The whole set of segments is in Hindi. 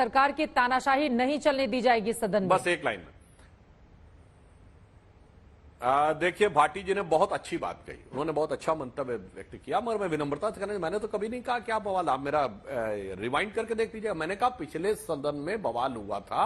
सरकार की तानाशाही नहीं चलने दी जाएगी सदन में। बस एक लाइन में देखिए, भाटी जी ने बहुत अच्छी बात कही, उन्होंने बहुत अच्छा मंतव्य व्यक्त किया, मगर मैं विनम्रता से कहना, मैंने तो कभी नहीं कहा क्या बवाल। आप मेरा रिवाइंड करके देख लीजिएगा, मैंने कहा पिछले सदन में बवाल हुआ था,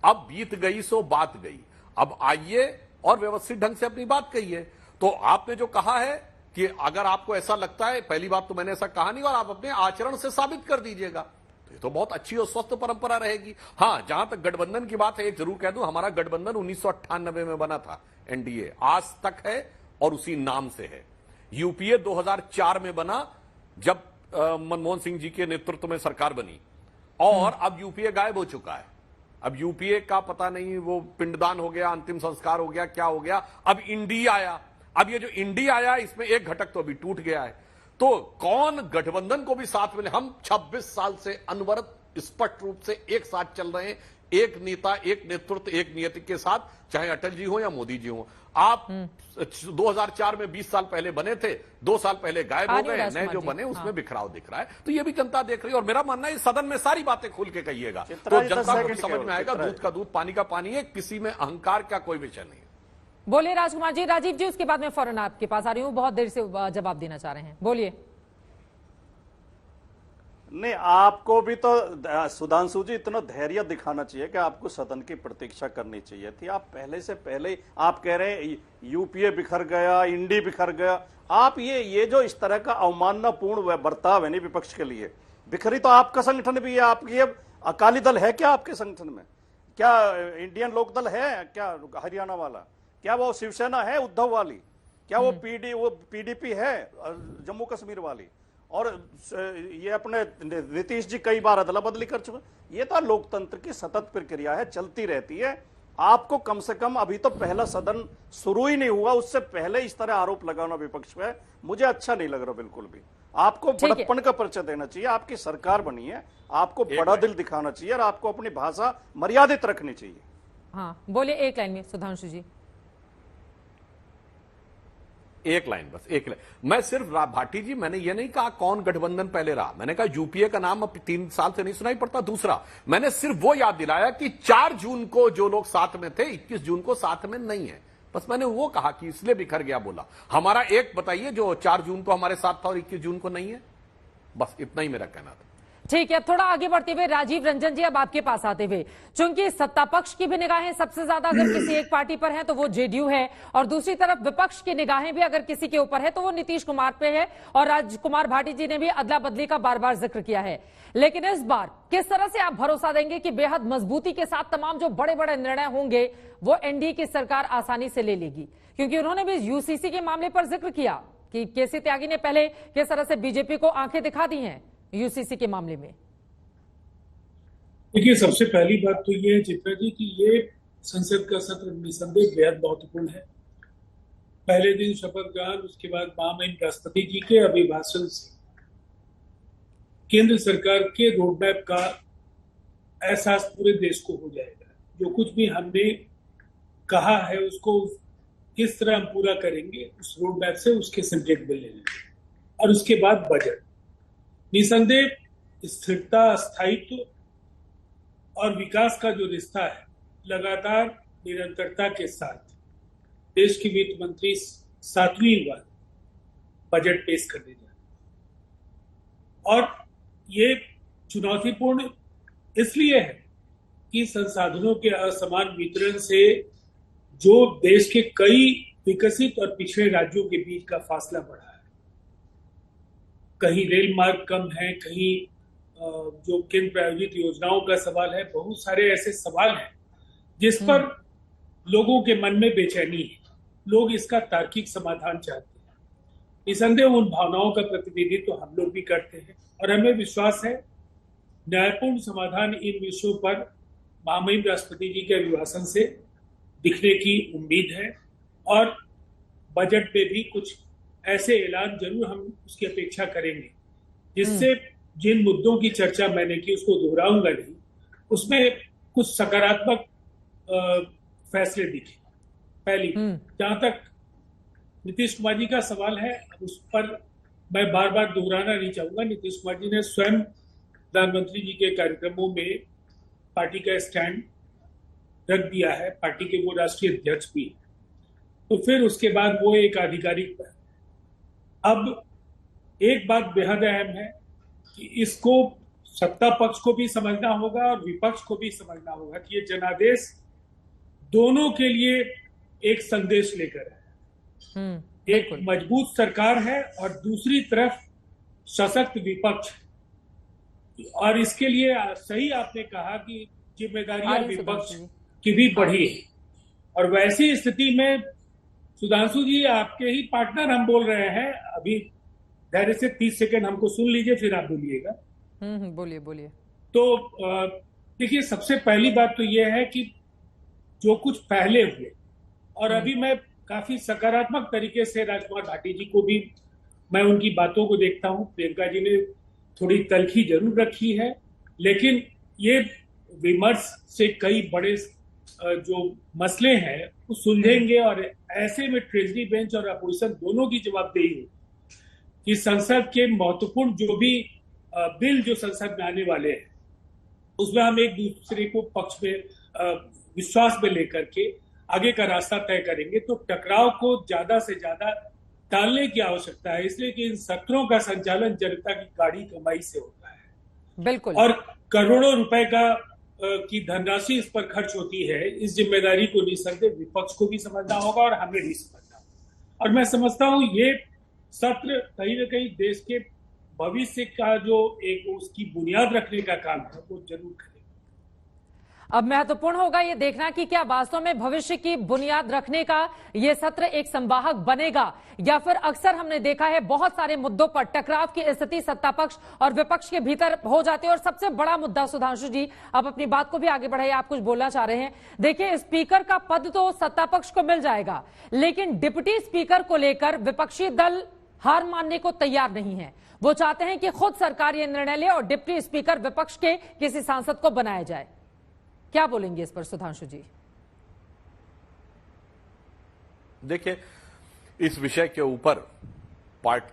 अब बीत गई सो बात गई, अब आइए और व्यवस्थित ढंग से अपनी बात कहिए। तो आपने जो कहा है कि अगर आपको ऐसा लगता है, पहली बात तो मैंने ऐसा कहा नहीं, और आप अपने आचरण से साबित कर दीजिएगा, तो ये तो बहुत अच्छी और स्वस्थ परंपरा रहेगी। हां, जहां तक गठबंधन की बात है, एक जरूर कह दूं, हमारा गठबंधन 1998 में बना था, एनडीए आज तक है और उसी नाम से है। यूपीए 2004 में बना, जब मनमोहन सिंह जी के नेतृत्व में सरकार बनी, और अब यूपीए गायब हो चुका है। अब यूपीए का पता नहीं, वो पिंडदान हो गया, अंतिम संस्कार हो गया, क्या हो गया। अब इंडी आया, अब ये जो इंडी आया, इसमें एक घटक तो अभी टूट गया है। तो कौन गठबंधन को भी साथ में, हम 26 साल से अनवरत स्पष्ट रूप से एक साथ चल रहे हैं, एक नेता, एक नेतृत्व, एक नियति के साथ, चाहे अटल जी हो या मोदी जी हो। आप 2004 में 20 साल पहले बने थे, 2 साल पहले गायब हो गए, नए जो बने उसमें बिखराव दिख रहा है। तो ये भी जनता देख रही है, और मेरा मानना है सदन में सारी बातें खुल के कहिएगा, तो जनता को भी समझ में आएगा, दूध का दूध पानी का पानी है, किसी में अहंकार का कोई विषय नहीं है। बोलिए राजकुमार जी। राजीव जी, उसके बाद मैं फौरन आपके पास आ रही हूं, बहुत देर से जवाब देना चाह रहे हैं, बोलिए। नहीं, आपको भी तो सुधांशु जी इतना धैर्य दिखाना चाहिए कि आपको सदन की प्रतीक्षा करनी चाहिए थी। आप पहले से पहले आप कह रहे हैं यूपीए बिखर गया, इंडी बिखर गया। आप ये जो इस तरह का अवमाननापूर्ण बर्ताव है नहीं विपक्ष के लिए, बिखरी तो आपका संगठन भी है। आपकी अकाली दल है क्या आपके संगठन में? क्या इंडियन लोकदल है क्या हरियाणा वाला? क्या वो शिवसेना है उद्धव वाली? क्या वो पीडीपी है जम्मू कश्मीर वाली? और ये अपने नीतीश जी कई बार अदला बदली कर चुके। ये तो लोकतंत्र की सतत प्रक्रिया है, चलती रहती है। आपको कम से कम अभी तो पहला सदन शुरू ही नहीं हुआ, उससे पहले इस तरह आरोप लगाना विपक्ष पे मुझे अच्छा नहीं लग रहा बिल्कुल भी। आपको बड़प्पन का परिचय देना चाहिए, आपकी सरकार बनी है, आपको बड़ा दिल दिखाना चाहिए, और आपको अपनी भाषा मर्यादित रखनी चाहिए। हाँ, बोलिए एक लाइन में सुधांशु जी। एक लाइन, बस एक लाइन। मैं सिर्फ भाटी जी, मैंने ये नहीं कहा कौन गठबंधन पहले रहा, मैंने कहा यूपीए का नाम अब 3 साल से नहीं सुनाई पड़ता। दूसरा, मैंने सिर्फ वो याद दिलाया कि 4 जून को जो लोग साथ में थे, 21 जून को साथ में नहीं है। बस मैंने वो कहा कि इसलिए बिखर गया बोला। हमारा एक बताइए जो 4 जून को हमारे साथ था और 21 जून को नहीं है। बस इतना ही मेरा कहना था। ठीक है, थोड़ा आगे बढ़ते हुए राजीव रंजन जी, अब आपके पास आते हुए, चूंकि सत्ता पक्ष की भी निगाहें सबसे ज्यादा अगर किसी एक पार्टी पर है तो वो जेडीयू है, और दूसरी तरफ विपक्ष की निगाहें भी अगर किसी के ऊपर है तो वो नीतीश कुमार पे है, और राजकुमार भाटी जी ने भी अदला बदली का बार बार जिक्र किया है। लेकिन इस बार किस तरह से आप भरोसा देंगे कि बेहद मजबूती के साथ तमाम जो बड़े बड़े निर्णय होंगे वो एनडीए की सरकार आसानी से ले लेगी? क्योंकि उन्होंने भी यूसीसी के मामले पर जिक्र किया कि केसी त्यागी ने पहले किस तरह से बीजेपी को आंखें दिखा दी हैं यूसीसी के मामले में। देखिए, सबसे पहली बात तो ये है चित्रा जी कि ये संसद का सत्र निसंदेह बेहद महत्वपूर्ण है। पहले दिन शपथ ग्रहण, उसके बाद महामहिम राष्ट्रपति जी के अभिभाषण से केंद्र सरकार के रोडमैप का एहसास पूरे देश को हो जाएगा। जो कुछ भी हमने कहा है उसको किस तरह हम पूरा करेंगे, उस रोडमैप से उसके सब्जेक्ट में ले लेंगे। और उसके बाद बजट, निसंदेह स्थिरता, स्थायित्व और विकास का जो रिश्ता है, लगातार निरंतरता के साथ देश के वित्त मंत्री 7वीं बार बजट पेश करने जा रहे हैं। और ये चुनौतीपूर्ण इसलिए है कि संसाधनों के असमान वितरण से जो देश के कई विकसित और पिछड़े राज्यों के बीच का फासला बढ़ा है, कहीं रेल मार्ग कम है, कहीं जो केंद्र प्रायोजित योजनाओं का सवाल है, बहुत सारे ऐसे सवाल हैं जिस पर लोगों के मन में बेचैनी है। लोग इसका तार्किक समाधान चाहते हैं। निसंदेह उन भावनाओं का प्रतिनिधित्व हम लोग भी करते हैं, और हमें विश्वास है न्यायपूर्ण समाधान इन विषयों पर महामहिम राष्ट्रपति जी के अभिभाषण से दिखने की उम्मीद है। और बजट में भी कुछ ऐसे ऐलान जरूर हम उसकी अपेक्षा करेंगे जिससे जिन मुद्दों की चर्चा मैंने की उसको दोहराऊंगा नहीं, उसमें कुछ सकारात्मक फैसले दिखे। पहली, जहां तक नीतीश कुमार जी का सवाल है, उस पर मैं बार बार दोहराना नहीं चाहूंगा। नीतीश कुमार जी ने स्वयं प्रधानमंत्री जी के कार्यक्रमों में पार्टी का स्टैंड रख दिया है, पार्टी के वो राष्ट्रीय अध्यक्ष भी हैं, तो फिर उसके बाद वो एक आधिकारिक। अब एक बात बेहद अहम है कि इसको सत्ता पक्ष को भी समझना होगा और विपक्ष को भी समझना होगा कि ये जनादेश दोनों के लिए एक संदेश लेकर है। एक मजबूत सरकार है और दूसरी तरफ सशक्त विपक्ष, और इसके लिए सही आपने कहा कि जिम्मेदारियां विपक्ष की भी बढ़ी है। और वैसी स्थिति में सुधांशु जी, आपके ही पार्टनर हम बोल रहे हैं, अभी धैर्य से 30 सेकंड हमको सुन लीजिए, फिर आप बोलिएगा। बोलिए बोलिए। तो देखिए, सबसे पहली बात तो यह है कि जो कुछ पहले हुए, और अभी मैं काफी सकारात्मक तरीके से राजकुमार भाटी जी को भी, मैं उनकी बातों को देखता हूं। प्रियंका जी ने थोड़ी तलखी जरूर रखी है, लेकिन ये विमर्श से कई बड़े जो मसले हैं वो सुलझेंगे, और ऐसे में ट्रेजरी बेंच और अपोजिशन दोनों की जवाबदेही हो कि संसद के महत्वपूर्ण जो भी बिल जो संसद में आने वाले हैं उसमें हम एक दूसरे को पक्ष में विश्वास में लेकर के आगे का रास्ता तय करेंगे। तो टकराव को ज्यादा से ज्यादा टालने की आवश्यकता है, इसलिए कि इन सत्रों का संचालन जनता की गाढ़ी कमाई से होता है। बिल्कुल। और करोड़ों रुपए की धनराशि इस पर खर्च होती है। इस जिम्मेदारी को निसंदेह विपक्ष को भी समझना होगा और हमें भी समझना होगा। और मैं समझता हूं ये सत्र कहीं न कहीं देश के भविष्य का जो एक उसकी बुनियाद रखने का काम है वो जरूर करेगा। अब महत्वपूर्ण होगा ये देखना कि क्या वास्तव में भविष्य की बुनियाद रखने का ये सत्र एक संवाहक बनेगा, या फिर अक्सर हमने देखा है बहुत सारे मुद्दों पर टकराव की स्थिति सत्ता पक्ष और विपक्ष के भीतर हो जाती है। और सबसे बड़ा मुद्दा, सुधांशु जी आप अपनी बात को भी आगे बढ़ाइए, आप कुछ बोलना चाह रहे हैं। देखिए, स्पीकर का पद तो सत्ता पक्ष को मिल जाएगा, लेकिन डिप्टी स्पीकर को लेकर विपक्षी दल हार मानने को तैयार नहीं है। वो चाहते हैं कि खुद सरकार ये निर्णय ले और डिप्टी स्पीकर विपक्ष के किसी सांसद को बनाया जाए। क्या बोलेंगे इस पर सुधांशु जी? देखिए, इस विषय के ऊपर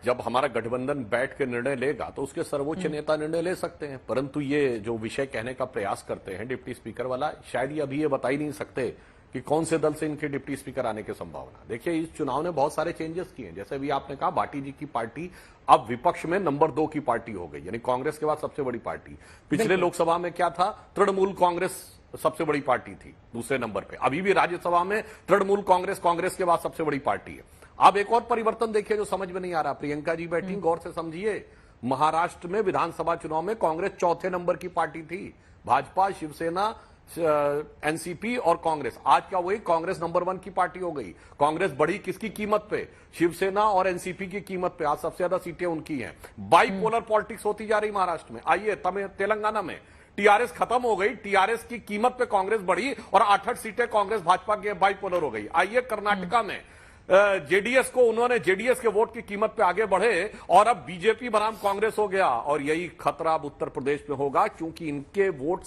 जब हमारा गठबंधन बैठ के निर्णय लेगा तो उसके सर्वोच्च नेता निर्णय ले सकते हैं, परंतु ये जो विषय कहने का प्रयास करते हैं डिप्टी स्पीकर वाला, शायद ये अभी ये बता ही नहीं सकते कि कौन से दल से इनके डिप्टी स्पीकर आने की संभावना। देखिए, इस चुनाव ने बहुत सारे चेंजेस किए हैं। जैसे भी आपने कहा, भाटी जी की पार्टी अब विपक्ष में नंबर 2 की पार्टी हो गई, यानी कांग्रेस के बाद सबसे बड़ी पार्टी। पिछले लोकसभा में क्या था, तृणमूल कांग्रेस सबसे बड़ी पार्टी थी दूसरे नंबर पे। अभी भी राज्यसभा में तृणमूल कांग्रेस के बाद सबसे बड़ी पार्टी है। अब एक और परिवर्तन देखिए जो समझ में नहीं आ रहा। प्रियंका जी बैठी, गौर से समझिए। महाराष्ट्र में विधानसभा चुनाव में कांग्रेस चौथे नंबर की पार्टी थी। भाजपा, शिवसेना, एनसीपी और कांग्रेस, आज क्या हुई, कांग्रेस नंबर 1 की पार्टी हो गई। कांग्रेस बढ़ी किसकी कीमत पे? शिवसेना और एनसीपी की कीमत पे। आज सबसे ज्यादा सीटें उनकी हैं। बाइपोलर पॉलिटिक्स होती जा रही महाराष्ट्र में। आइए तेलंगाना में टीआरएस खत्म हो गई, टीआरएस की कीमत पे कांग्रेस बढ़ी और 8-8 सीटें कांग्रेस भाजपा के बाइपोलर हो गई। आइए कर्नाटका में जेडीएस को, उन्होंने जेडीएस के वोट की कीमत पे आगे बढ़े और अब बीजेपी बनाम कांग्रेस हो गया। और यही खतरा अब उत्तर प्रदेश में होगा, क्योंकि इनके वोट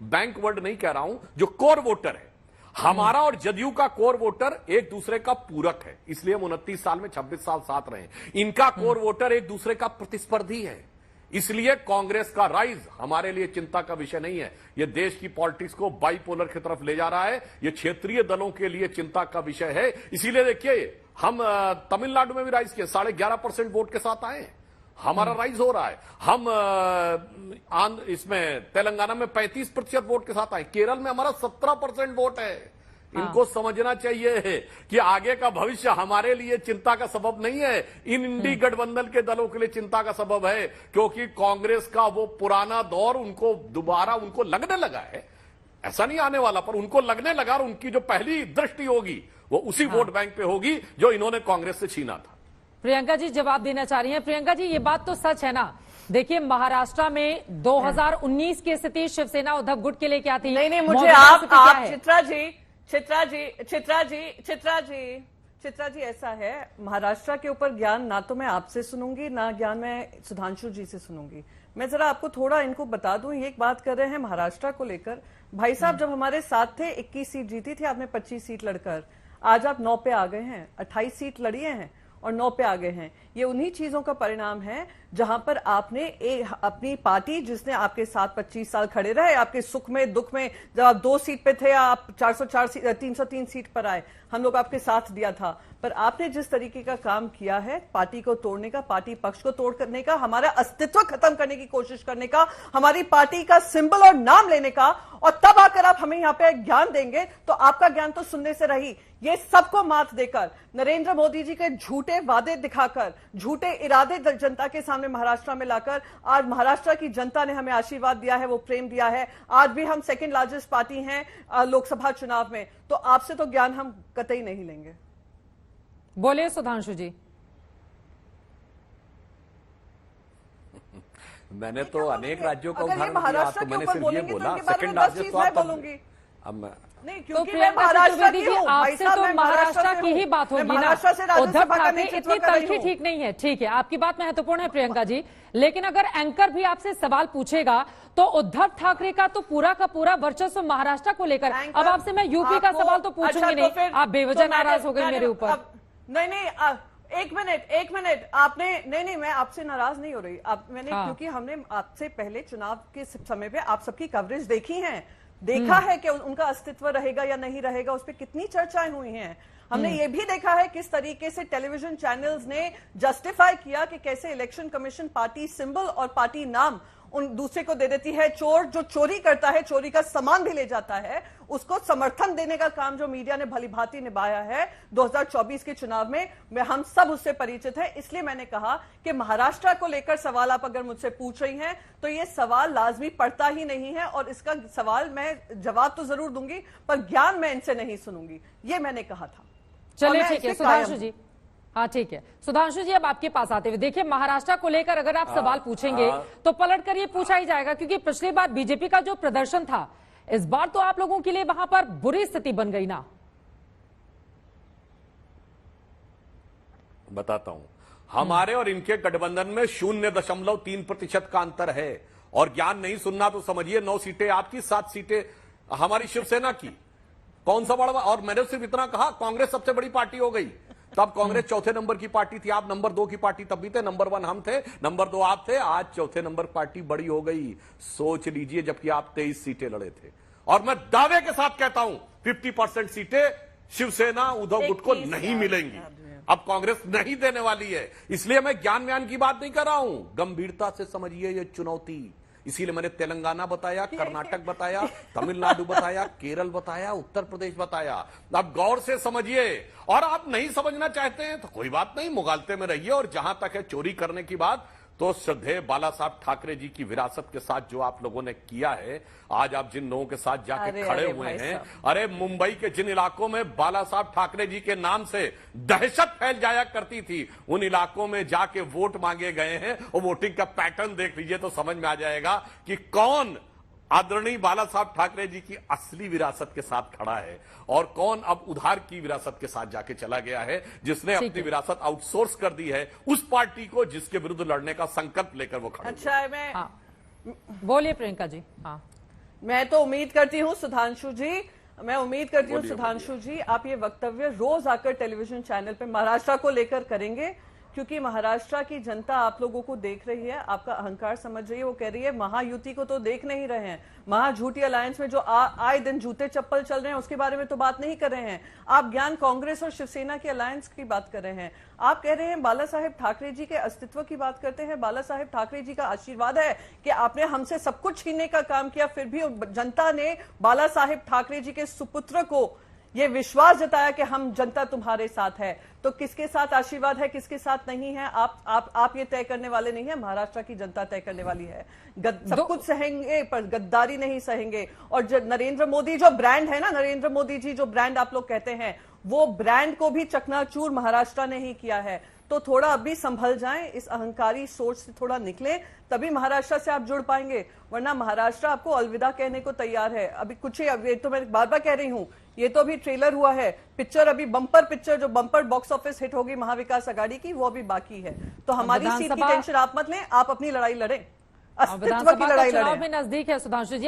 बैंक वर्ड नहीं कह रहा हूं, जो कोर वोटर है हमारा और जदयू का कोर वोटर एक दूसरे का पूरक है। इसलिए हम 29 साल में 26 साल साथ रहे। इनका कोर वोटर एक दूसरे का प्रतिस्पर्धी है। इसलिए कांग्रेस का राइज हमारे लिए चिंता का विषय नहीं है। यह देश की पॉलिटिक्स को बाइपोलर की तरफ ले जा रहा है। यह क्षेत्रीय दलों के लिए चिंता का विषय है। इसीलिए देखिए, हम तमिलनाडु में भी राइज किए, 11.5% वोट के साथ आए। हमारा राइज हो रहा है। हम इसमें तेलंगाना में 35% वोट के साथ आए। केरल में हमारा 17% वोट है। इनको समझना चाहिए कि आगे का भविष्य हमारे लिए चिंता का सबब नहीं है, इन इंडी गठबंधन के दलों के लिए चिंता का सबब है। क्योंकि कांग्रेस का वो पुराना दौर उनको दोबारा लगने लगा है। ऐसा नहीं आने वाला, पर उनको लगने लगा, और उनकी जो पहली दृष्टि होगी वो उसी वोट बैंक पे होगी जो इन्होंने कांग्रेस से छीना था। प्रियंका जी जवाब देना चाह रही हैं। प्रियंका जी, ये बात तो सच है ना? देखिए, महाराष्ट्र में 2019 की स्थिति शिवसेना उद्धव गुट के लिए क्या थी? नहीं, मुझे आप चित्रा जी ऐसा है, महाराष्ट्र के ऊपर ज्ञान ना तो मैं आपसे सुनूंगी, ना ज्ञान मैं सुधांशु जी से सुनूंगी। मैं जरा आपको थोड़ा इनको बता दूं। ये एक बात कर रहे हैं महाराष्ट्र को लेकर। भाई साहब जब हमारे साथ थे 21 सीट जीती थी आपने 25 सीट लड़कर, आज आप 9 पे आ गए हैं। 28 सीट लड़ी हैं और 9 पे आ गए हैं। ये उन्हीं चीजों का परिणाम है जहां पर आपने अपनी पार्टी, जिसने आपके साथ 25 साल खड़े रहे, आपके सुख में दुख में, जब आप 2 सीट पे थे, आप 303 सीट पर आए, हम लोग आपके साथ दिया था। पर आपने जिस तरीके का काम किया है, पार्टी को तोड़ने का, पार्टी पक्ष को तोड़ने का, हमारा अस्तित्व खत्म करने की कोशिश करने का, हमारी पार्टी का सिंबल और नाम लेने का, और तब आकर आप हमें यहां पे ज्ञान देंगे तो आपका ज्ञान तो सुनने से रही। ये सबको मात देकर, नरेंद्र मोदी जी के झूठे वादे दिखाकर, झूठे इरादे जनता के सामने महाराष्ट्र में लाकर, आज महाराष्ट्र की जनता ने हमें आशीर्वाद दिया है, वो प्रेम दिया है। आज भी हम सेकंड लार्जेस्ट पार्टी हैं लोकसभा चुनाव में, तो आपसे तो ज्ञान हम कतई नहीं लेंगे। बोलिए सुधांशु जी। मैंने तो अनेक राज्यों का अगर ये उदाहरण दिया, महाराष्ट्र तो के मैंने ऊपर सिर्फ ये बोलेंगे तो बोला उनके बारे सेकंड में 10 लार्जेस्ट चीज तो मैं आप बोलूंगी। अब नहीं, तो क्योंकि मैं प्रियंका महाराष्ट्र चतुर्वेदी की जी, हूं, भाई आपसे साहब, तो मैं महाराष्ट्र की हूं। ही बात मैं होगी ना। महाराष्ट्र से उद्धव राज्यसभा का ठाकरे नेतृत्व इतनी कर रही तलखी हूं। ठीक नहीं है, ठीक है, आपकी बात महत्वपूर्ण है प्रियंका जी, लेकिन अगर एंकर भी आपसे सवाल पूछेगा तो उद्धव ठाकरे का तो पूरा का पूरा वर्चस्व महाराष्ट्र को लेकर। अब आपसे मैं यूपी का सवाल तो पूछूंगी नहीं, आप बेवजह नाराज हो गए मेरे ऊपर। नहीं, एक मिनट, आपने नहीं, मैं आपसे नाराज नहीं हो रही। मैंने क्योंकि हमने आपसे पहले चुनाव के समय पे आप सबकी कवरेज देखी है, देखा है कि उनका अस्तित्व रहेगा या नहीं रहेगा, उस पर कितनी चर्चाएं हुई हैं। हमने ये भी देखा है किस तरीके से टेलीविजन चैनल्स ने जस्टिफाई किया कि कैसे इलेक्शन कमीशन पार्टी सिंबल और पार्टी नाम उन दूसरे को दे देती है। चोर जो चोरी करता है, चोरी का सामान भी ले जाता है, उसको समर्थन देने का काम जो मीडिया ने भली भांति निभाया है 2024 के चुनाव में, हम सब उससे परिचित हैं। इसलिए मैंने कहा कि महाराष्ट्र को लेकर सवाल आप अगर मुझसे पूछ रही हैं तो ये सवाल लाजमी पड़ता ही नहीं है, और इसका सवाल मैं जवाब तो जरूर दूंगी पर ज्ञान मैं इनसे नहीं सुनूंगी, ये मैंने कहा था। चलिए ठीक है सुधांशु जी, हाँ ठीक है सुधांशु जी, अब आपके पास आते हुए देखिए, महाराष्ट्र को लेकर अगर आप सवाल पूछेंगे तो पलट कर ये पूछा ही जाएगा, क्योंकि पिछली बार बीजेपी का जो प्रदर्शन था, इस बार तो आप लोगों के लिए वहां पर बुरी स्थिति बन गई ना। बताता हूं, हमारे और इनके गठबंधन में 0.3% का अंतर है, और ज्ञान नहीं सुनना तो समझिए 9 सीटें आपकी, 7 सीटें हमारी शिवसेना की, कौन सा बड़ा। और मैंने सिर्फ इतना कहा, कांग्रेस सबसे बड़ी पार्टी हो गई, तब कांग्रेस चौथे नंबर की पार्टी थी, आप नंबर 2 की पार्टी तब भी थे, नंबर 1 हम थे, नंबर 2 आप थे, आज चौथे नंबर पार्टी बड़ी हो गई, सोच लीजिए, जबकि आप 23 सीटें लड़े थे। और मैं दावे के साथ कहता हूं 50% सीटें शिवसेना उद्धव गुट को नहीं मिलेंगी, अब कांग्रेस नहीं देने वाली है। इसलिए मैं ज्ञान की बात नहीं कर रहा हूं, गंभीरता से समझिए ये चुनौती। इसीलिए मैंने तेलंगाना बताया, कर्नाटक बताया, तमिलनाडु बताया, केरल बताया, उत्तर प्रदेश बताया। आप गौर से समझिए, और आप नहीं समझना चाहते हैं तो कोई बात नहीं, मुगालते में रहिए। और जहां तक है चोरी करने की बात, तो श्रद्धेय बाला साहब ठाकरे जी की विरासत के साथ जो आप लोगों ने किया है, आज आप जिन लोगों के साथ जाके खड़े हुए हैं, अरे मुंबई के जिन इलाकों में बाला साहब ठाकरे जी के नाम से दहशत फैल जाया करती थी, उन इलाकों में जाके वोट मांगे गए हैं, और वोटिंग का पैटर्न देख लीजिए तो समझ में आ जाएगा कि कौन आदरणीय बाला साहब ठाकरे जी की असली विरासत के साथ खड़ा है, और कौन अब उधार की विरासत के साथ जाके चला गया है, जिसने अपनी विरासत आउटसोर्स कर दी है उस पार्टी को जिसके विरुद्ध लड़ने का संकल्प लेकर वो खड़े। अच्छा है, मैं बोलिए प्रियंका जी। हाँ, मैं तो उम्मीद करती हूं सुधांशु जी, सुधांशु जी, आप ये वक्तव्य रोज आकर टेलीविजन चैनल पे महाराष्ट्र को लेकर करेंगे, क्योंकि महाराष्ट्र की जनता आप लोगों को देख रही है, आपका अहंकार समझ रही है। वो कह रही है महायुति को तो देख नहीं रहे हैं, महाझूठी अलायंस में जो आए दिन जूते चप्पल चल रहे हैं उसके बारे में तो बात नहीं कर रहे हैं। आप ज्ञान कांग्रेस और शिवसेना की अलायंस की बात कर रहे हैं। आप कह रहे हैं बाला साहेब ठाकरे जी के अस्तित्व की बात करते हैं। बाला साहेब ठाकरे जी का आशीर्वाद है कि आपने हमसे सब कुछ छीनने का काम किया, फिर भी जनता ने बाला साहेब ठाकरे जी के सुपुत्र को ये विश्वास जताया कि हम जनता तुम्हारे साथ है। तो किसके साथ आशीर्वाद है, किसके साथ नहीं है, आप ये तय करने वाले नहीं है, महाराष्ट्र की जनता तय करने वाली है। सब कुछ सहेंगे पर गद्दारी नहीं सहेंगे। और जो नरेंद्र मोदी जो ब्रांड है ना, नरेंद्र मोदी जी जो ब्रांड आप लोग कहते हैं, वो ब्रांड को भी चकनाचूर महाराष्ट्र ने ही किया है। तो थोड़ा अभी संभल जाएं, इस अहंकारी सोच से थोड़ा निकलें, तभी महाराष्ट्र से आप जुड़ पाएंगे, वरना महाराष्ट्र आपको अलविदा कहने को तैयार है। अभी कुछ ही, अब ये तो मैं बार बार कह रही हूं, ये तो अभी ट्रेलर हुआ है, पिक्चर अभी बम्पर पिक्चर जो बम्पर बॉक्स ऑफिस हिट होगी महाविकास आघाड़ी की, वो अभी बाकी है। तो हमारी सीट की टेंशन आप मत लें, आप अपनी लड़ाई लड़ें, अस्तित्व की लड़ाई लड़ें। में नजदीक है सुधांशु जी।